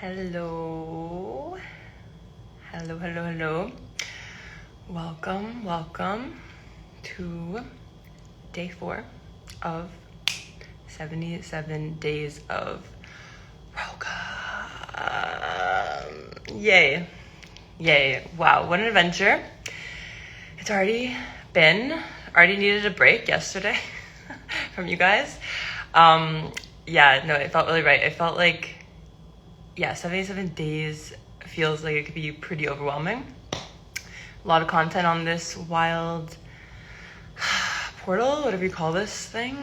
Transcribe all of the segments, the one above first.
Hello. Hello. Welcome to day 4 of 77 days of ROGA. Yay. Wow, what an adventure. It's already needed a break yesterday from you guys. It felt really right. It felt like 77 days feels like it could be pretty overwhelming. A lot of content on this wild portal, whatever you call this thing.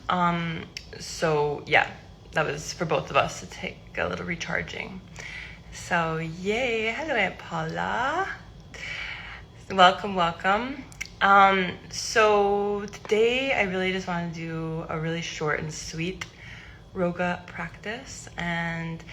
That was for both of us to take a little recharging. So yay. Hello, Aunt Paula. Welcome. So today I really just want to do a really short and sweet ROGA practice, and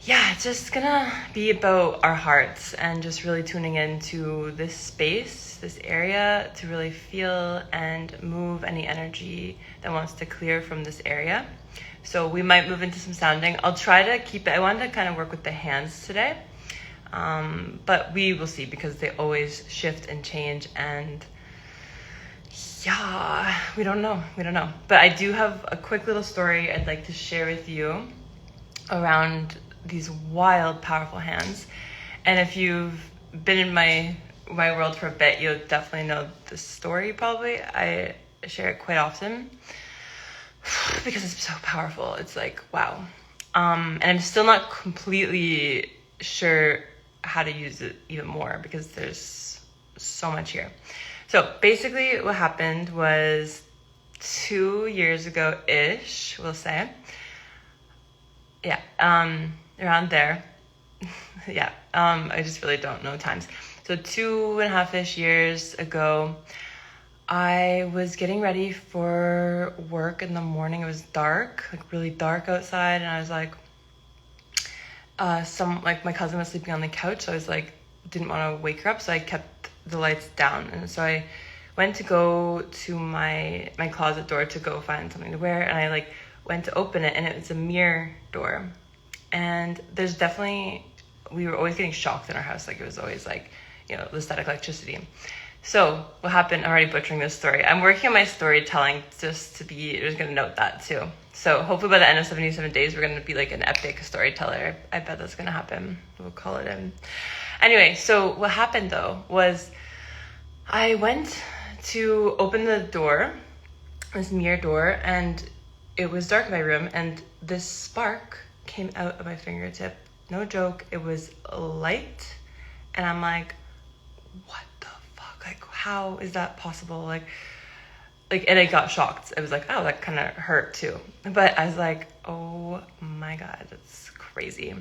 it's just gonna be about our hearts and just really tuning into this space, this area, to really feel and move any energy that wants to clear from this area. So we might move into some sounding. I'll try to keep it. I wanted to kind of work with the hands today, but we will see, because they always shift and change, and we don't know. But I do have a quick little story I'd like to share with you around these wild, powerful hands. And if you've been in my world for a bit, you'll definitely know this story probably. I share it quite often because it's so powerful. It's like, wow. And I'm still not completely sure how to use it even more, because there's so much here. So basically what happened was 2 years ago-ish, we'll say. Around there. I just really don't know times. So 2.5-ish years ago, I was getting ready for work in the morning. It was dark, like really dark outside, and I was like, my cousin was sleeping on the couch, so I was like, didn't want to wake her up, so I kept the lights down. And so I went to go to my closet door to go find something to wear, and I went to open it, and it was a mirror door. And there's definitely, we were always getting shocked in our house. It was always the static electricity. So what happened, I'm already butchering this story. I'm working on my storytelling just going to note that too. So hopefully by the end of 77 days, we're going to be an epic storyteller. I bet that's going to happen. We'll call it in. Anyway, so what happened though was I went to open the door, this mirror door, and it was dark in my room, and this spark came out of my fingertip. No joke. It was light, and I'm like, what the fuck? How is that possible? And I got shocked. I was like, oh, that kind of hurt too. But I was like, oh my God, that's crazy.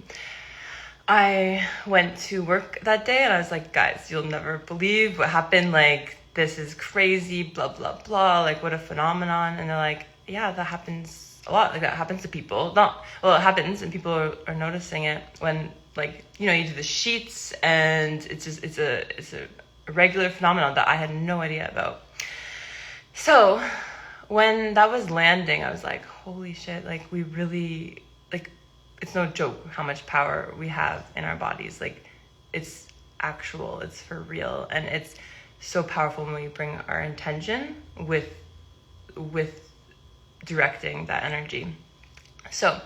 I went to work that day, and I was like, guys, you'll never believe what happened. This is crazy, blah, blah, blah. What a phenomenon. And they're like, yeah, that happens a lot. That happens to people. It happens, and people are noticing it when you do the sheets, and it's a regular phenomenon that I had no idea about. So when that was landing, I was like, holy shit, we really, it's no joke how much power we have in our bodies. It's actual, it's for real, and it's so powerful when we bring our intention with directing that energy. So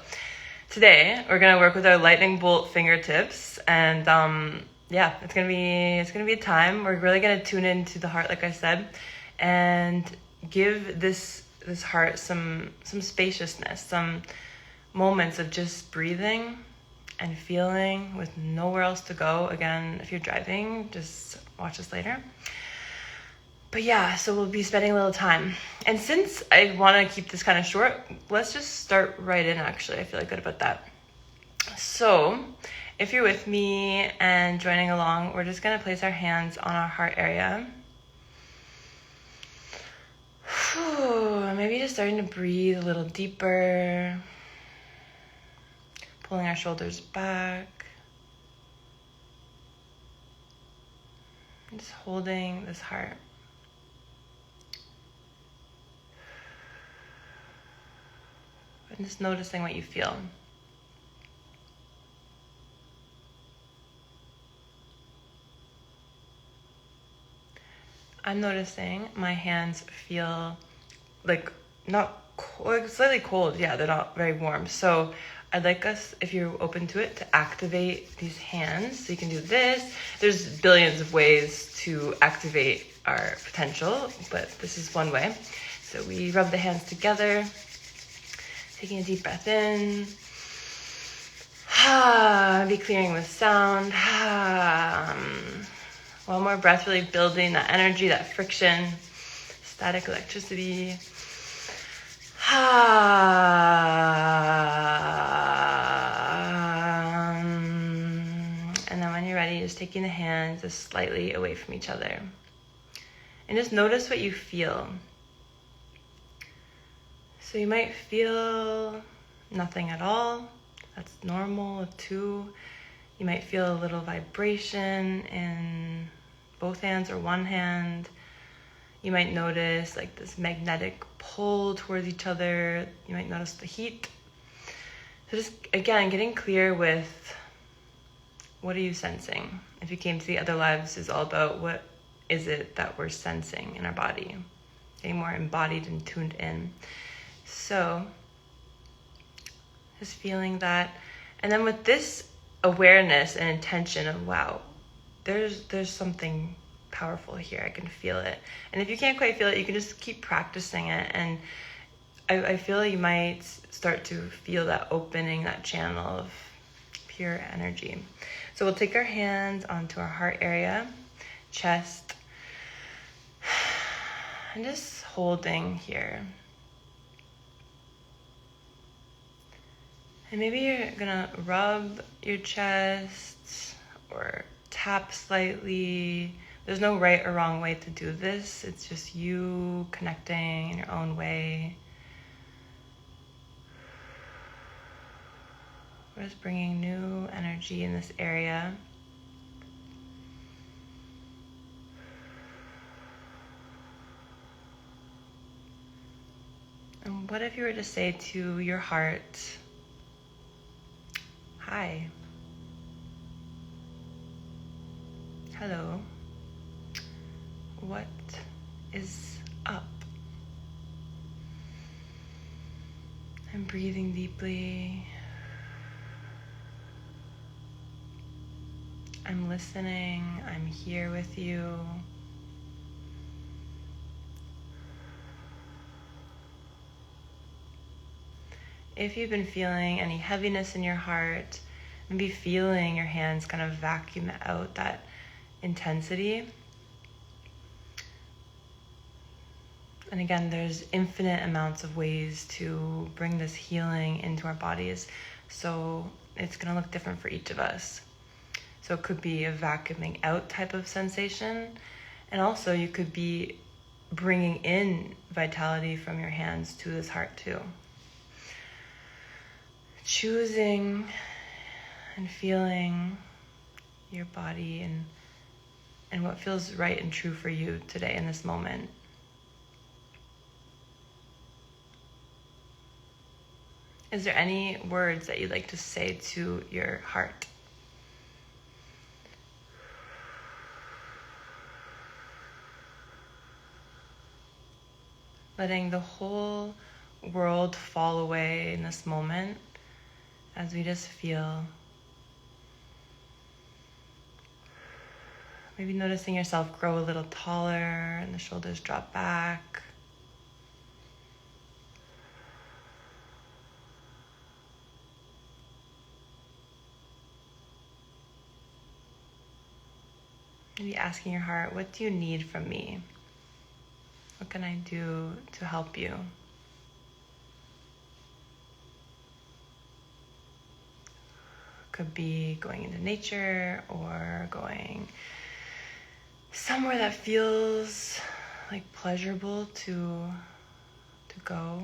today we're gonna work with our lightning bolt fingertips, and it's gonna be a time. We're really gonna tune into the heart, like I said, and give this heart some spaciousness, some moments of just breathing and feeling with nowhere else to go. Again, if you're driving, just watch this later. But so we'll be spending a little time. And since I want to keep this kind of short, let's just start right in, actually. I feel good about that. So if you're with me and joining along, we're just going to place our hands on our heart area. Maybe just starting to breathe a little deeper. Pulling our shoulders back. Just holding this heart. And just noticing what you feel. I'm noticing my hands feel like not like slightly cold. Yeah, they're not very warm. So I'd like us, if you're open to it, to activate these hands. So you can do this. There's billions of ways to activate our potential, but this is one way. So we rub the hands together, taking a deep breath in. Be clearing with sound. One more breath, really building that energy, that friction, static electricity. And then when you're ready, just taking the hands just slightly away from each other. And just notice what you feel. So you might feel nothing at all. That's normal too. You might feel a little vibration in both hands or one hand. You might notice like this magnetic pull towards each other. You might notice the heat. So just, again, getting clear with what are you sensing? If you came to the other lives, is all about what is it that we're sensing in our body. Getting more embodied and tuned in. So just feeling that. And then with this awareness and intention of, wow, there's something powerful here. I can feel it. And if you can't quite feel it, you can just keep practicing it. And I feel you might start to feel that opening, that channel of pure energy. So we'll take our hands onto our heart area, chest, and just holding here. And maybe you're gonna rub your chest or tap slightly. There's no right or wrong way to do this. It's just you connecting in your own way. We're just bringing new energy in this area. And what if you were to say to your heart, hi, hello, what is up? I'm breathing deeply. I'm listening. I'm here with you. If you've been feeling any heaviness in your heart, maybe feeling your hands kind of vacuum out that intensity. And again, there's infinite amounts of ways to bring this healing into our bodies. So it's going to look different for each of us. So it could be a vacuuming out type of sensation. And also you could be bringing in vitality from your hands to this heart too. Choosing and feeling your body and what feels right and true for you today in this moment. Is there any words that you'd like to say to your heart? Letting the whole world fall away in this moment as we just feel. Maybe noticing yourself grow a little taller and the shoulders drop back. Maybe asking your heart, what do you need from me? What can I do to help you? Could be going into nature or going somewhere that feels like pleasurable to go.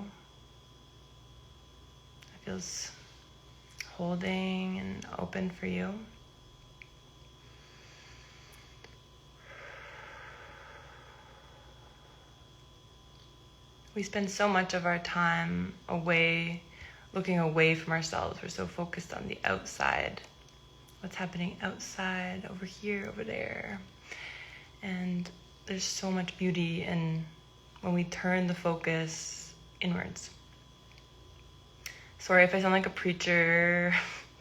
It feels holding and open for you. We spend so much of our time away, looking away from ourselves. We're so focused on the outside. What's happening outside, over here, over there. And there's so much beauty in when we turn the focus inwards. Sorry if I sound like a preacher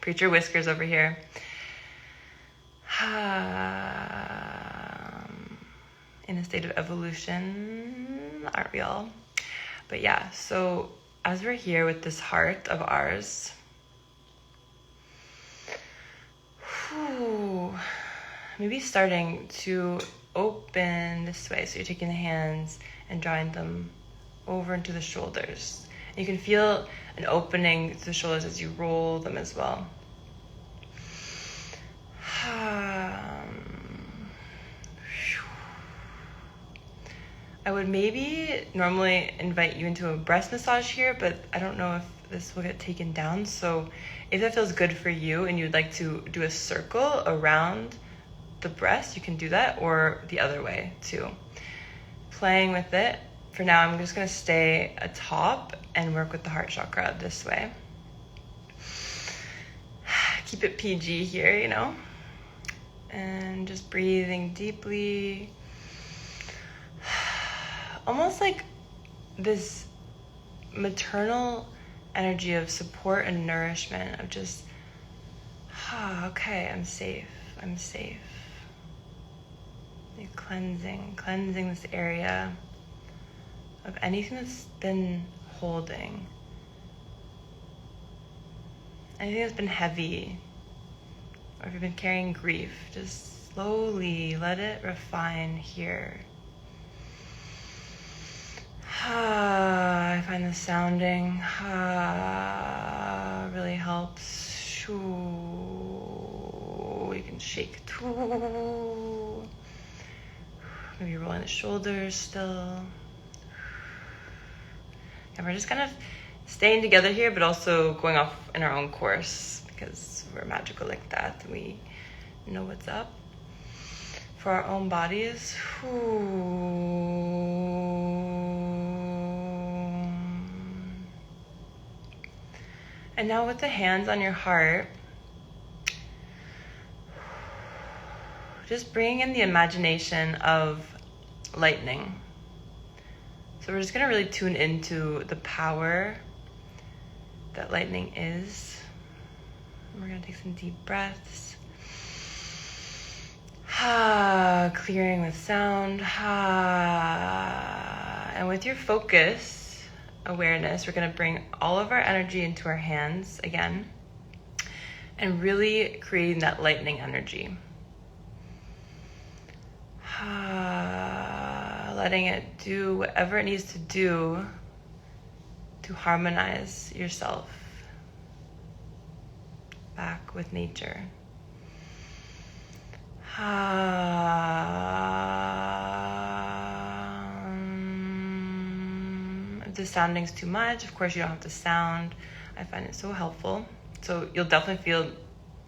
whiskers over here. In a state of evolution, aren't we all? But yeah, so as we're here with this heart of ours, maybe starting to open this way. So you're taking the hands and drawing them over into the shoulders. And you can feel an opening to the shoulders as you roll them as well. I would maybe normally invite you into a breast massage here, but I don't know if this will get taken down. So if that feels good for you and you'd like to do a circle around the breast, you can do that, or the other way too. Playing with it. For now, I'm just going to stay atop and work with the heart chakra this way. Keep it PG here, you know? And just breathing deeply. Almost like this maternal energy of support and nourishment, of just, okay, I'm safe. You're cleansing this area of anything that's been holding, anything that's been heavy, or if you've been carrying grief, just slowly let it refine here. I find the sounding really helps. We can shake. Maybe rolling the shoulders still. And we're just kind of staying together here, but also going off in our own course, because we're magical like that. We know what's up for our own bodies. And now with the hands on your heart, just bringing in the imagination of lightning. So we're just going to really tune into the power that lightning is. And we're going to take some deep breaths. Clearing with sound. And with your focus, awareness, we're going to bring all of our energy into our hands again and really creating that lightning energy. Letting it do whatever it needs to do to harmonize yourself back with nature. If the sounding's too much, of course you don't have to sound. I find it so helpful. So you'll definitely feel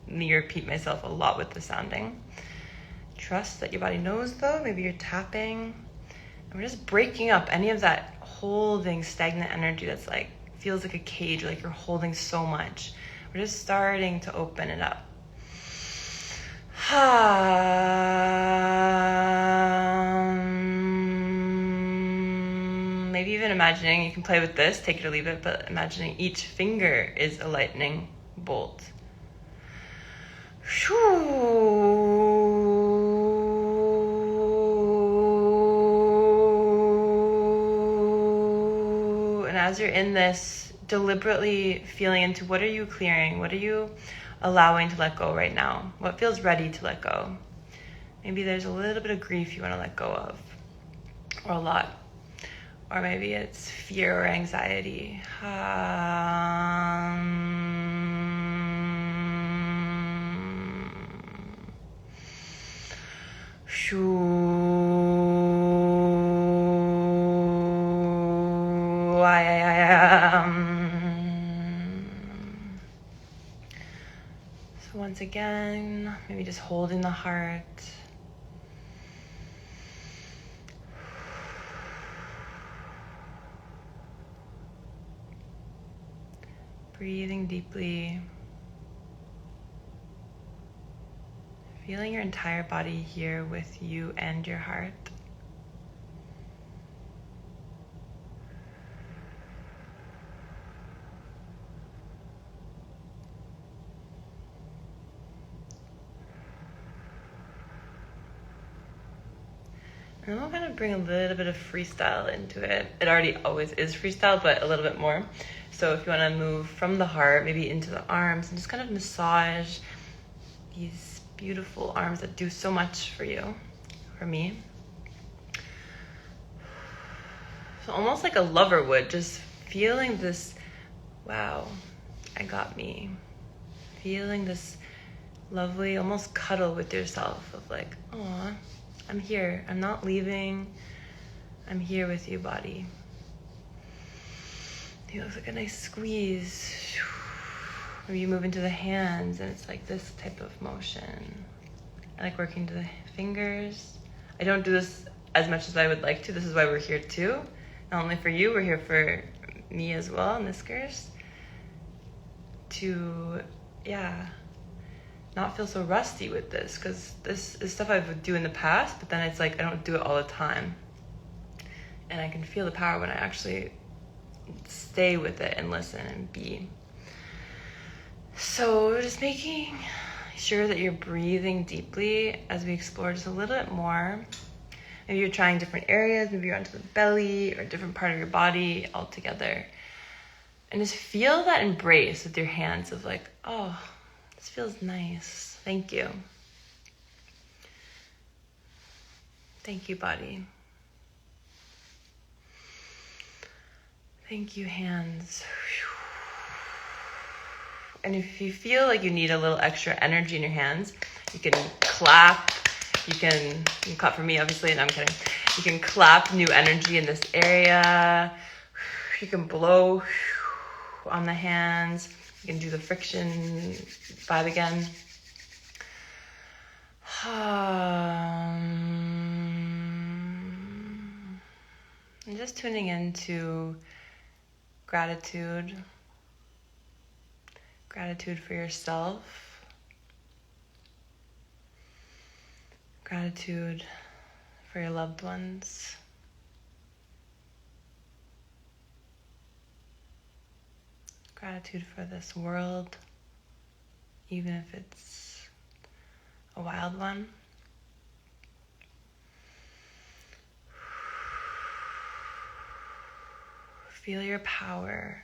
me repeat myself a lot with the sounding. Trust that your body knows though. Maybe you're tapping. And we're just breaking up any of that holding stagnant energy that's like, feels like a cage, like you're holding so much. We're just starting to open it up. Maybe even imagining, you can play with this, take it or leave it, but imagining each finger is a lightning bolt. And as you're in this, deliberately feeling into what are you clearing? What are you allowing to let go right now? What feels ready to let go? Maybe there's a little bit of grief you want to let go of, or a lot. Or maybe it's fear or anxiety. So once again, maybe just holding the heart. Breathing deeply. Feeling your entire body here with you and your heart. And then we'll kind of bring a little bit of freestyle into it. It already always is freestyle, but a little bit more. So if you want to move from the heart, maybe into the arms, and just kind of massage these beautiful arms that do so much for you, for me. So almost like a lover would, just feeling this, wow, I got me. Feeling this lovely, almost cuddle with yourself of like, aw, I'm here. I'm not leaving. I'm here with you, body. Feels like a nice squeeze. Maybe you move into the hands and it's like this type of motion. I like working to the fingers. I don't do this as much as I would like to. This is why we're here too. Not only for you, we're here for me as well, Niskers. To, not feel so rusty with this, because this is stuff I would do in the past, but then it's like I don't do it all the time. And I can feel the power when I actually stay with it and listen and be. So just making sure that you're breathing deeply as we explore just a little bit more. Maybe you're trying different areas, maybe you're onto the belly or a different part of your body altogether. And just feel that embrace with your hands of like, oh, this feels nice. Thank you. Thank you, body. Thank you, hands. And if you feel like you need a little extra energy in your hands, you can clap. You can clap for me, obviously, and I'm kidding. You can clap new energy in this area. You can blow on the hands. You can do the friction vibe again. And just tuning into gratitude. Gratitude for yourself. Gratitude for your loved ones. Gratitude for this world, even if it's a wild one. Feel your power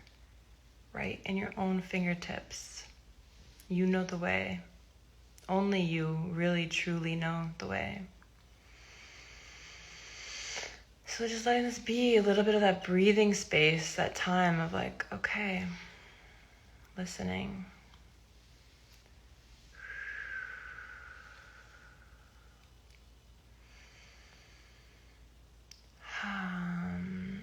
right in your own fingertips. You know the way. Only you really, truly know the way. So just letting this be a little bit of that breathing space, that time of like, okay, listening.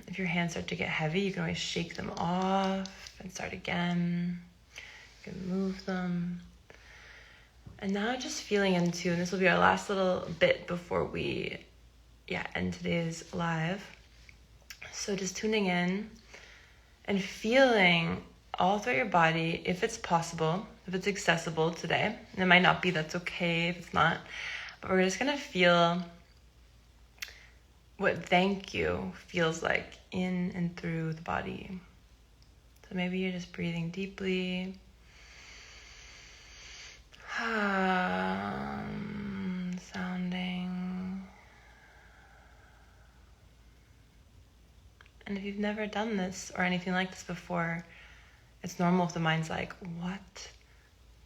If your hands start to get heavy, you can always shake them off and start again. You can move them. And now just feeling into, and this will be our last little bit before we end today's live. So just tuning in and feeling all through your body, if it's possible, if it's accessible today. And it might not be, that's okay if it's not. But we're just going to feel what thank you feels like in and through the body. So maybe you're just breathing deeply. Sounding. And if you've never done this or anything like this before, it's normal if the mind's like, what?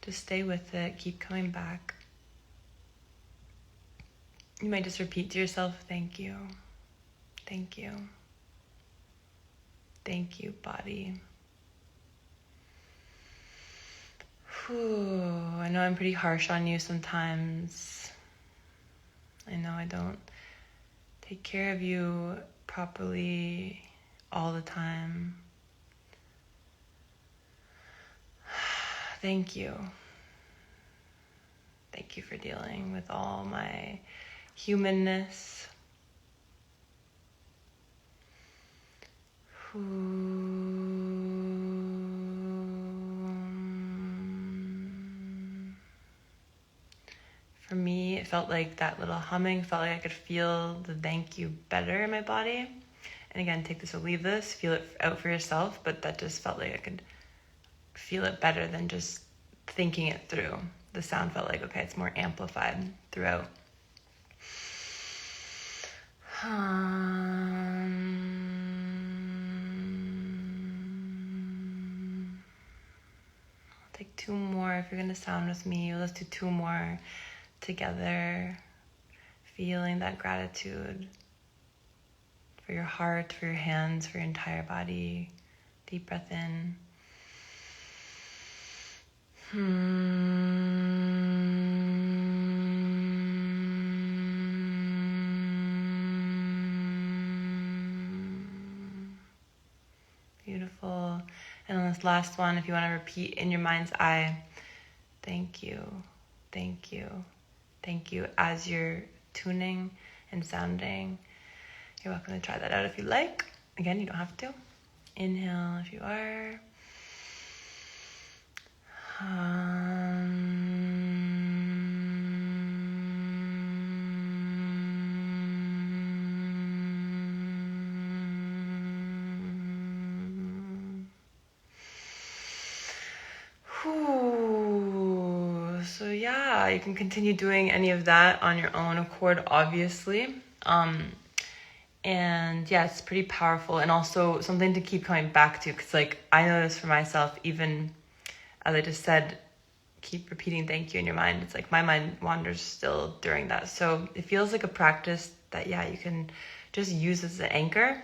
Just stay with it. Keep coming back. You might just repeat to yourself, thank you. Thank you. Thank you, body. I know I'm pretty harsh on you sometimes. I know I don't take care of you properly all the time. Thank you. Thank you for dealing with all my humanness. For me, it felt like that little humming felt like I could feel the thank you better in my body. And again, take this or leave this, feel it out for yourself, but that just felt like I could feel it better than just thinking it through. The sound felt like, okay, it's more amplified throughout. Take 2 more if you're gonna sound with me. Let's do 2 more together. Feeling that gratitude for your heart, for your hands, for your entire body. Deep breath in. Beautiful. And on this last one, if you want to repeat in your mind's eye, thank you, thank you, thank you, as you're tuning and sounding. You're welcome to try that out if you like. Again, you don't have to. Inhale if you are. So yeah, you can continue doing any of that on your own accord, obviously. And yeah, it's pretty powerful and also something to keep coming back to, because like I know this for myself, even as I just said, keep repeating thank you in your mind. It's like my mind wanders still during that. So it feels like a practice that, yeah, you can just use as an anchor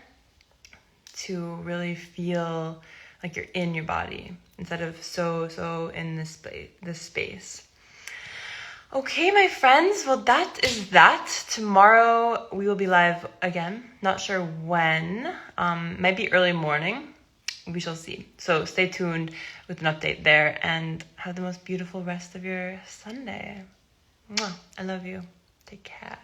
to really feel like you're in your body instead of so in this space. Okay, my friends, well, that is that. Tomorrow we will be live again. Not sure when. Might be early morning. We shall see. So stay tuned with an update there and have the most beautiful rest of your Sunday. Mwah. I love you. Take care.